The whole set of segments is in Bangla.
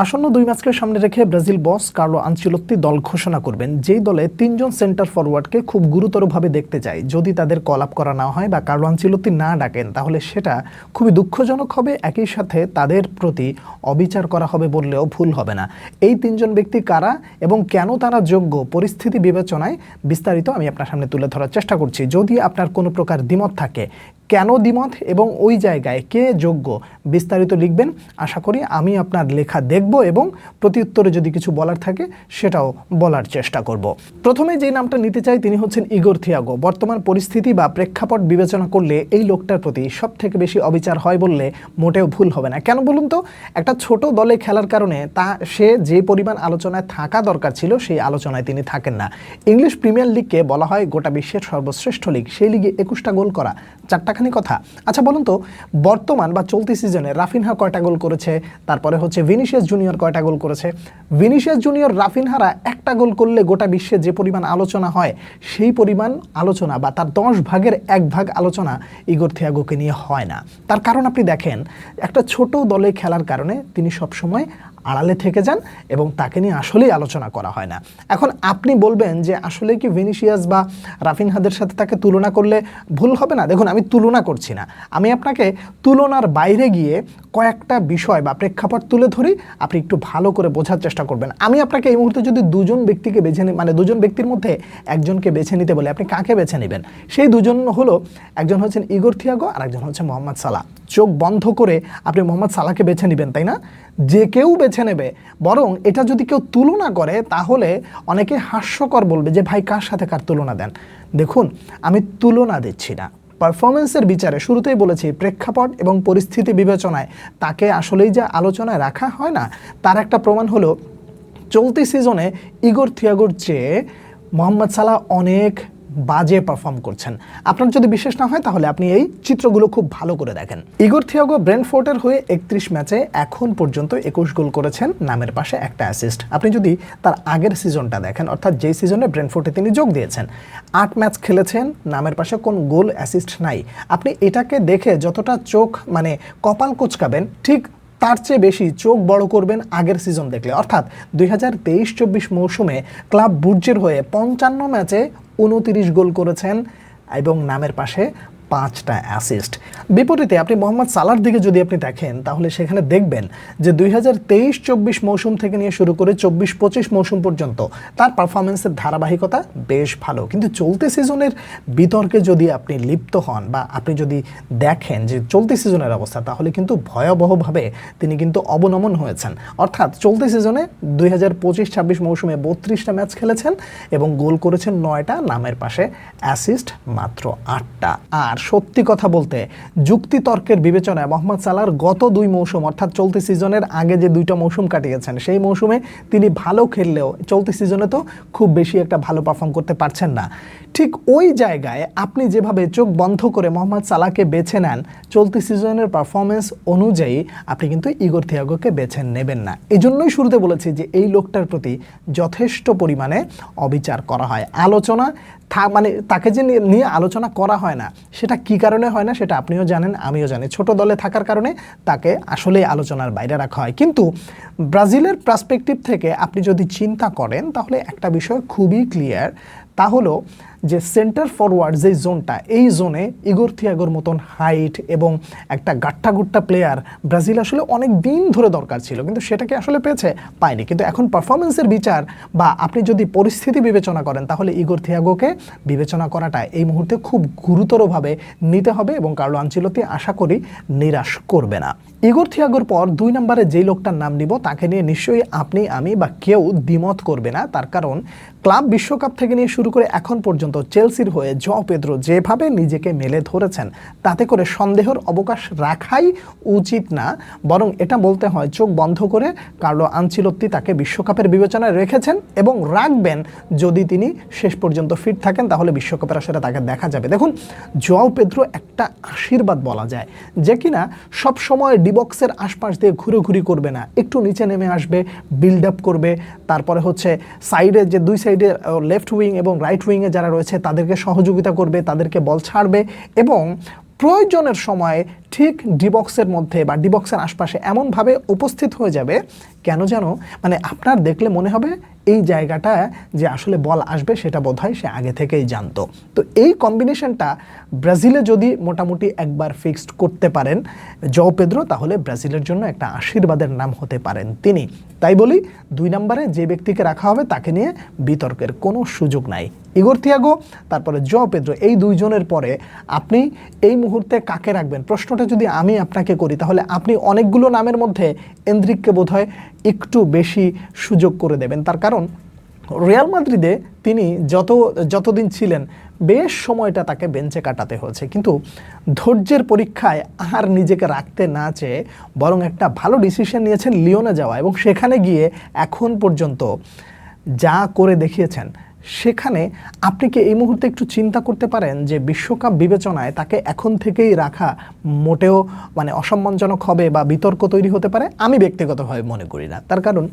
আসন্ন 2 ম্যাচকে সামনে রেখে ব্রাজিল বস কার্লো আনচেলত্তি দল ঘোষণা করবেন, যেই দলে 3জন সেন্টার ফরওয়ার্ডকে খুব গুরুতরভাবে দেখতে চায়। যদি তাদের কল আপ করা না হয় বা কার্লো আনচেলত্তি না ডাকেন, তাহলে সেটা খুবই দুঃখজনক হবে। একই সাথে তাদের প্রতি অবিচার করা হবে বললেও ভুল হবে না। এই 3জন ব্যক্তি কারা এবং কেন তারা যোগ্য, পরিস্থিতি বিবেচনায় বিস্তারিত আমি আপনার সামনে তুলে ধরার চেষ্টা করছি। যদি আপনার কোনো প্রকার দ্বিমত থাকে, কেন দ্বিমত এবং ওই জায়গায় কে যোগ্য, বিস্তারিত লিখবেন। আশা করি আমি আপনার লেখা দেখব এবং প্রত্যুত্তরে যদি কিছু বলার থাকে সেটাও বলার চেষ্টা করব। প্রথমে যে নামটা নিতে চাই তিনি হচ্ছেন ইগোর থিয়াগো। বর্তমান পরিস্থিতি বা প্রেক্ষাপট বিবেচনা করলে এই লোকটার প্রতি সব থেকে বেশি অবিচার হয় বললে মোটেও ভুল হবে না। কেন বলুন তো? একটা ছোট দলে খেলার কারণে সে যে পরিমাণ আলোচনায় থাকা দরকার ছিল সেই আলোচনায় তিনি থাকেন না। ইংলিশ প্রিমিয়ার লিগকে বলা হয় গোটা বিশ্বের সর্বশ্রেষ্ঠ লিগ। সেই লিগে 21টা গোল করা, 4টাখানি কথা। আচ্ছা বলুন তো, বর্তমান বা চলতি সিজনে রাফিনহা কয়টা গোল করেছে? তারপরে হচ্ছে ভিনিসিয়াস জুনিয়র কয়টা গোল করেছে? ভিনিসিয়াস জুনিয়র, রাফিনহারা একটা গোল করলে গোটা বিশ্বে যে পরিমাণ আলোচনা হয়, সেই পরিমাণ আলোচনা বা তার 10 ভাগের 1 ভাগ আলোচনা ইগোর থিয়াগোকে নিয়ে হয় না। তার কারণ আপনি দেখেন, একটা ছোট দলে খেলার কারণে তিনি সবসময় আড়ালে থেকে যান এবং তাকে নিয়ে আসলেই আলোচনা করা হয় না। এখন আপনি বলবেন যে আসলে কি ভিনিসিয়াস বা রাফিনহাদের সাথে তাকে তুলনা করলে ভুল হবে না? দেখুন, আমি তুলনা করছি না, আমি আপনাকে তুলনার বাইরে গিয়ে কয়েকটা বিষয় বা প্রেক্ষাপট তুলে ধরি, আপনি একটু ভালো করে বোঝার চেষ্টা করবেন। আমি আপনাকে এই মুহূর্তে যদি দুজন ব্যক্তিকে বেছে মানে দুজন ব্যক্তির মধ্যে একজনকে বেছে নিতে বলে, আপনি কাকে বেছে নেবেন? সেই দুজন হলো, একজন হচ্ছেন ইগোর থিয়াগো আর একজন হচ্ছে মোহাম্মদ সালাহ। চোখ বন্ধ করে আপনি মোহাম্মদ সালাহকে বেছে নেবেন, তাই না? যে কেউ বেছে নেবে। বরং এটা যদি কেউ তুলনা করে তাহলে অনেকে হাস্যকর বলবে যে ভাই কার সাথে কার তুলনা দেন। দেখুন, আমি তুলনা দিচ্ছি না, পারফরমেন্সের বিচারে শুরুতেই বলেছি প্রেক্ষাপট এবং পরিস্থিতি বিবেচনায় তাকে আসলেই যে আলোচনায় রাখা হয় না, তার একটা প্রমাণ হলো চলতি সিজনে ইগোর থিয়াগোর চেয়ে মোহাম্মদ সালাহ অনেক বাজে পারফর্ম করছেন। আপনার যদি বিশ্বাস না হয় তাহলে আপনি এই চিত্রগুলো খুব ভালো করে দেখেন। ইগোর থিয়াগো ব্রেন্টফোর্ডের হয়ে 31 ম্যাচে এখন পর্যন্ত 21 গোল করেছেন, নামের পাশে একটা অ্যাসিস্ট। আপনি যদি তার আগের সিজনটা দেখেন, অর্থাৎ যেই সিজনে ব্রেন্টফোর্ডে তিনি যোগ দিয়েছেন, 8 ম্যাচ খেলেছেন, নামের পাশে কোন গোল অ্যাসিস্ট নাই। আপনি এটাকে দেখে যতটা চোখ মানে কপাল কুঁচকাবেন, ঠিক তার চেয়ে বেশি চোখ বড় করবেন আগের সিজন দেখলে। অর্থাৎ 2023-24 মৌসুমে ক্লাব বুর্জের হয়ে 55 ম্যাচে 29 গোল করেছেন এবং নামের পাশে 5টা অ্যাসিস্ট। বিপরীতে আপনি মোহাম্মদ সালাহর দিকে যদি আপনি দেখেন, তাহলে সেখানে দেখবেন যে 2023-24 মৌসুম থেকে নিয়ে শুরু করে 24-25 মৌসুম পর্যন্ত তার পারফরমেন্সের ধারাবাহিকতা বেশ ভালো। কিন্তু চলতি সিজনের বিতর্কে যদি আপনি লিপ্ত হন বা আপনি যদি দেখেন যে চলতি সিজনের অবস্থা, তাহলে কিন্তু ভয়াবহভাবে তিনি কিন্তু অবনমন হয়েছেন। অর্থাৎ চলতি সিজনে 2025-26 মৌসুমে 32টা ম্যাচ খেলেছেন এবং গোল করেছেন 9টা, নামের পাশে অ্যাসিস্ট মাত্র 8টা। আর সত্যি কথা বলতে যুক্তিতর্কের বিবেচনায় মোহাম্মদ সালাহর গত 2 মৌসুম, অর্থাৎ চলতি সিজনের আগে যে 2টা মৌসুম কাটিয়েছেন, সেই মৌসুমে তিনি ভালো খেললেও চলতি সিজনে তো খুব বেশি একটা ভালো পারফর্ম করতে পারছেন না। ঠিক ওই জায়গায় আপনি যেভাবে চোখ বন্ধ করে মোহাম্মদ সালাহকে বেছে নেন, চলতি সিজনের পারফরমেন্স অনুযায়ী আপনি কিন্তু ইগোর থিয়াগোকে বেছে নেবেন না। এই জন্যই শুরুতে বলেছি যে এই লোকটার প্রতি যথেষ্ট পরিমাণে অবিচার করা হয়। আলোচনা মানে তাকে যে নিয়ে আলোচনা করা হয় না, সেটা কি কারণে হয় না সেটা আপনিও জানেন, আমিও জানি। ছোট দলে থাকার কারণে তাকে আসলে আলোচনার বাইরে রাখা হয়। কিন্তু ব্রাজিলের পার্সপেক্টিভ থেকে আপনি যদি চিন্তা করেন, তাহলে একটা বিষয় খুবই ক্লিয়ার, তা হলো যে সেন্টার ফরওয়ার্ড যে জোনটা, এই জোনে ইগোর থিয়াগোর মতন হাইট এবং একটা গাট্টাগুট্টা প্লেয়ার ব্রাজিল আসলে অনেক দিন ধরে দরকার ছিল, কিন্তু সেটাকে আসলে পেয়েছে, পায়নি। কিন্তু এখন পারফরমেন্সের বিচার বা আপনি যদি পরিস্থিতি বিবেচনা করেন, তাহলে ইগোর থিয়াগোকে বিবেচনা করাটা এই মুহূর্তে খুব গুরুতরভাবে নিতে হবে এবং কার্লো আনচেলত্তি আশা করি নিরাশ করবে না। ইগোর থিয়াগোর পর 2 নম্বরে যেই লোকটার নাম নিব, তাকে নিয়ে নিশ্চয়ই আপনি, আমি বা কেউ দ্বিমত করবে না। তার কারণ ক্লাব বিশ্বকাপ থেকে নিয়ে শুরু করে এখন পর্যন্ত চেলসির হয়ে জঁ পেদ্রো যেভাবে নিজেকে মেলে ধরেছেন, তাতে করে সন্দেহের অবকাশ রাখাই উচিত না। বরং এটা বলতে হয় চোখ বন্ধ করে কার্লো আনচেলত্তি তাকে বিশ্বকাপের বিবেচনায় রেখেছেন এবং রাখবেন। যদি তিনি শেষ পর্যন্ত ফিট থাকেন, তাহলে বিশ্বকাপের আসলে তাকে দেখা যাবে। দেখুন, জঁ পেদ্রো একটা আশীর্বাদ বলা যায়, যে কিনা সবসময় ডিবক্সের আশপাশ দিয়ে ঘুরে করবে না, একটু নিচে নেমে আসবে, বিল্ড আপ করবে, তারপরে হচ্ছে সাইডে যে 2 সাইডে লেফট উইং এবং রাইট উইংয়ে যারা রয়েছে তাদেরকে সহযোগিতা করবে, তাদেরকে বল ছাড়বে এবং প্রয়োজনের সময় ঠিক ডিবক্সের মধ্যে বা ডিবক্সের আশপাশে এমনভাবে উপস্থিত হয়ে যাবে কেন যেন মানে আপনার দেখলে মনে হবে এই জায়গাটা যে আসলে বল আসবে সেটা বোধহয় সে আগে থেকেই জানতো। তো এই কম্বিনেশনটা ব্রাজিলে যদি মোটামুটি একবার ফিক্সড করতে পারেন জও পেদ্রো, তাহলে ব্রাজিলের জন্য একটা আশীর্বাদের নাম হতে পারেন তিনি। তাই বলি 2 নম্বরে যে ব্যক্তিকে রাখা হবে তাকে নিয়ে বিতর্কের কোনো সুযোগ নাই। ইগোর থিয়াগো, তারপরে জও পেদ্রো, এই 2 জনের পরে আপনি এই মুহূর্তে কাকে রাখবেন? প্রশ্নটা যদি আমি আপনাকে করি তাহলে আপনি অনেকগুলো নামের মধ্যে এনদ্রিককে বোধহয় একটু বেশি সুযোগ করে দেবেন। তার কারণ রিয়াল মাদ্রিদে তিনি যতদিন ছিলেন বেশ সময়টা তাকে বেঞ্চে কাটাতে হয়েছে, কিন্তু ধৈর্যের পরীক্ষায় আর নিজেকে রাখতে না চেয়ে বরং একটা ভালো ডিসিশন নিয়েছেন লিওনে যাওয়া, এবং সেখানে গিয়ে এখন পর্যন্ত যা করে দেখিয়েছেন সেখানে আপনি কি এই মুহূর্তে একটু চিন্তা করতে পারেন যে বিশ্বকাপ বিবেচনায় তাকে এখন থেকেই রাখা মোটেও মানে অসম্মানজনক হবে বা বিতর্ক তৈরি হতে পারে? আমি ব্যক্তিগতভাবে মনে করি না। তার কারণ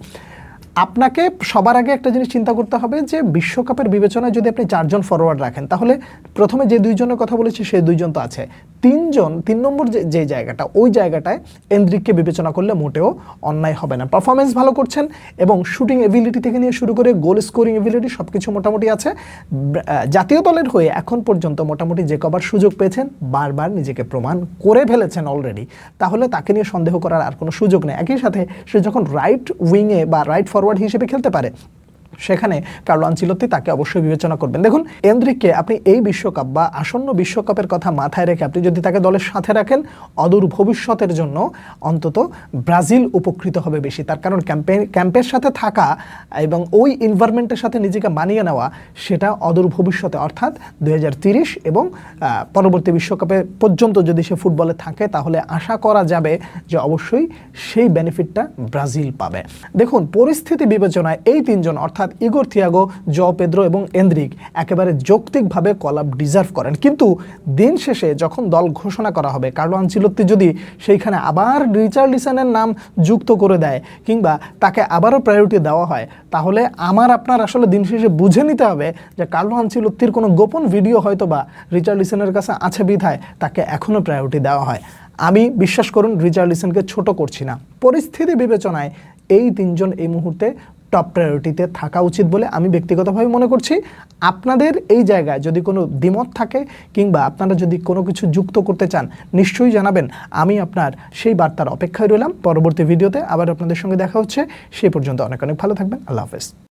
আপনাকে সবার আগে একটা জিনিস চিন্তা করতে হবে যে বিশ্বকাপের বিবেচনায় যদি আপনি 4 জন ফরওয়ার্ড রাখেন তাহলে প্রথমে যে 2 জনের কথা বলেছি সেই 2 জন তো আছে, 3 নম্বর যে জায়গাটা, ওই জায়গাটায় এনদ্রিককে বিবেচনা করলে মোটেও অন্যায় হবে না। পারফরমেন্স ভালো করছেন এবং শুটিং এবিলিটি থেকে নিয়ে শুরু করে গোল স্কোরিং এবিলিটি সব কিছু মোটামুটি আছে। জাতীয় দলের হয়ে এখন পর্যন্ত মোটামুটি যে কবার সুযোগ পেয়েছেন বারবার নিজেকে প্রমাণ করে ফেলেছেন অলরেডি, তাহলে তাকে নিয়ে সন্দেহ করার আর কোনো সুযোগ নেই। একই সাথে সে যখন রাইট উইংয়ে বা রাইট ফরওয়ার্ড হিসেবে খেলতে পারে সেখানে কার্লো আনচেলত্তি তাকে অবশ্যই বিবেচনা করবেন। দেখুন এনদ্রিককে আপনি এই বিশ্বকাপ বা আসন্ন বিশ্বকাপের কথা মাথায় রেখে আপনি যদি তাকে দলের সাথে রাখেন অদূর ভবিষ্যতের জন্য অন্তত ব্রাজিল উপকৃত হবে বেশি। তার কারণ ক্যাম্পের সাথে থাকা এবং ওই এনভায়রনমেন্টের সাথে নিজেকে মানিয়ে নেওয়া সেটা অদূর ভবিষ্যতে অর্থাৎ 2030 এবং পরবর্তী বিশ্বকাপে পর্যন্ত যদি সে ফুটবলে থাকে তাহলে আশা করা যাবে যে অবশ্যই সেই বেনিফিটটা ব্রাজিল পাবে। দেখুন পরিস্থিতি বিবেচনায় এই 3 জন অর্থাৎ ইগোর থিয়াগো, জও পেদ্রো এবং এনদ্রিক একেবারে যৌক্তিকভাবে কল আপ ডিজার্ভ করেন। কিন্তু দিন শেষে যখন দল ঘোষণা করা হবে কার্লো আনচেলত্তি যদি সেইখানে আবার রিচার্লিসনের নাম যুক্ত করে দেয় কিংবা তাকে আবারও প্রায়োরিটি দেওয়া হয় তাহলে আমার আপনার আসলে দিন শেষে বুঝে নিতে হবে যে কার্লো আনচেলত্তির কোনো গোপন ভিডিও হয়তো বা রিচার্লিসনের কাছে আছে বিধায় তাকে এখনও প্রায়োরিটি দেওয়া হয়। আমি বিশ্বাস করুন রিচার্লিসনকে ছোট করছি না, পরিস্থিতি বিবেচনায় এই 3 জন এই মুহূর্তে টপ প্রায়োরিটিতে থাকা উচিত বলে আমি ব্যক্তিগতভাবে মনে করছি। আপনাদের এই জায়গায় যদি কোনো দ্বিমত থাকে কিংবা আপনারা যদি কোনো কিছু যুক্ত করতে চান নিশ্চয়ই জানাবেন, আমি আপনার সেই বার্তার অপেক্ষায় রইলাম। পরবর্তী ভিডিওতে আবার আপনাদের সঙ্গে দেখা হচ্ছে, সেই পর্যন্ত অনেক অনেক ভালো থাকবেন। আল্লাহ হাফেজ।